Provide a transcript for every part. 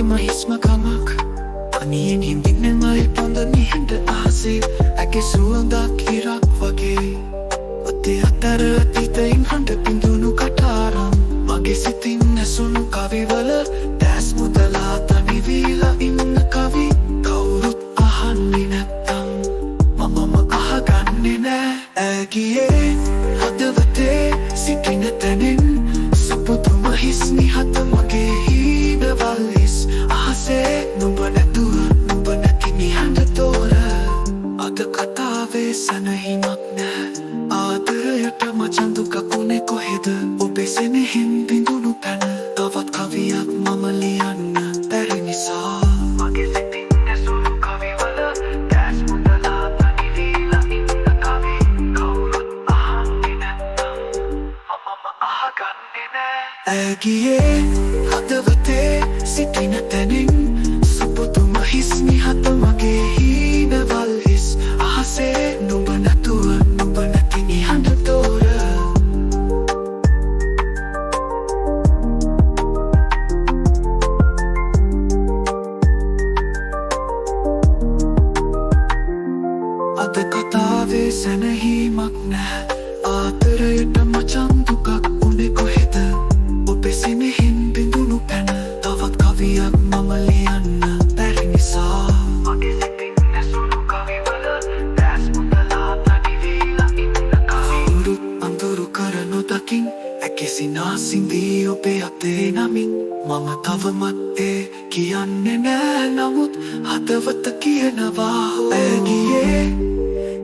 මගේම හිස්ම කමක් අනියෙන් හිම්බින්නේ මයි පොඳ නිහඬ අහසේ ඇගේ සුවඳක් ඉරක් වගේ ඔතේ අතර අතීතයින් හඬ පිඳුණු කටාරම් මගේ සිතින් ඇසුණු කවිවල දැස් මුදලා තනිවීලා ඉන්න කවි කවුරුත් අහන්නේ නැත්තම් මමම අහගන්නේ නෑ ඇගියේ හදවතේ සිටින තැනින් සුපුදුම හිස් නිහත මගේ හීනවල් හිස් අහසේ නුඹ නැතුව නුඹ නැති නිහඬ තෝර අද කතාවේ සනහිමක් නෑ ආදරයට මචන් දුකක් උනේ කොහෙද ඔබේ සෙනෙහෙන් බිඳුණු පැන තවත් කවියක් මම ලියන්න බැරි නිසා මගේ සිතින් ඇසුණු කවිවල දැස් මුදලා තනිවීලා ඉන්න කවි කවුරුත් අහන්නේ නැත්තම් මමම අහගන්නේ නෑ ඇගියේ හදවතේ සිටින තැනින් සුපුදුම හිස් නිහත මගේ හීනවල් හිස් අහසේ නුඹ නැතුව නුඹ නැති නිහඬ තෝර අද කතාවේ සැනහීමක් නැහැ ආදරයට මචන් දුකක් උනේ කොහෙද ඔබේ සෙනෙහෙන් බිඳුණු පැන තවත් කවියක් මම ලියන්න බැරි නිසා මගේ සිතින් ඇසුණු කවිවල දැස් මුදලා තනිවීලා ඉන්න කවුරුත් අඳුරු කර නොදකින් ඇගේ සිනාසින්දී ඔබේ අතේ නමින් මම තවමත් ඒ කියන්නේ නෑ නමුත් හදවත කියනවා ඇගියේ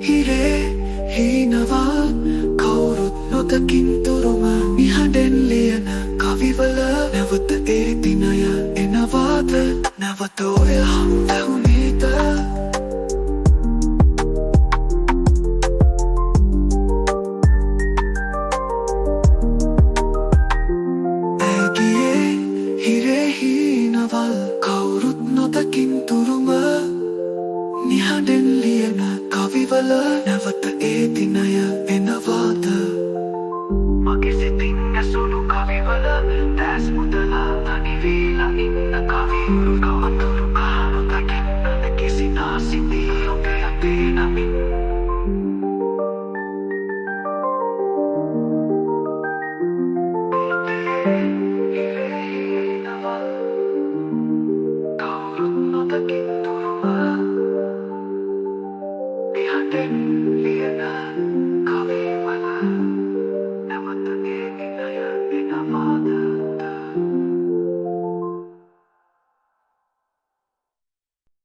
හිරේ හීනවා කවුරුත් නොදකින් තුරුම නිහඬෙන් ලියන කවිවල නැවත ඒ දිනය එනවාද නැවත ඔය හම්බැහුනේද ඇගියේ හිරේ හීනවල් කවුරුත් නොදකින් තුරුම නිහඬෙන් ලියන කවිවල නැවත ඒ දිනය එනවාද මගේ සිතින් ඇසුණු කවිවල දැස් මුදලා තනිවීලා ඉන්න කවි කවුරුත් අඳුරු කහ නොදකින්න කිසි නාසින්දී ඔබේ අතේ නමින්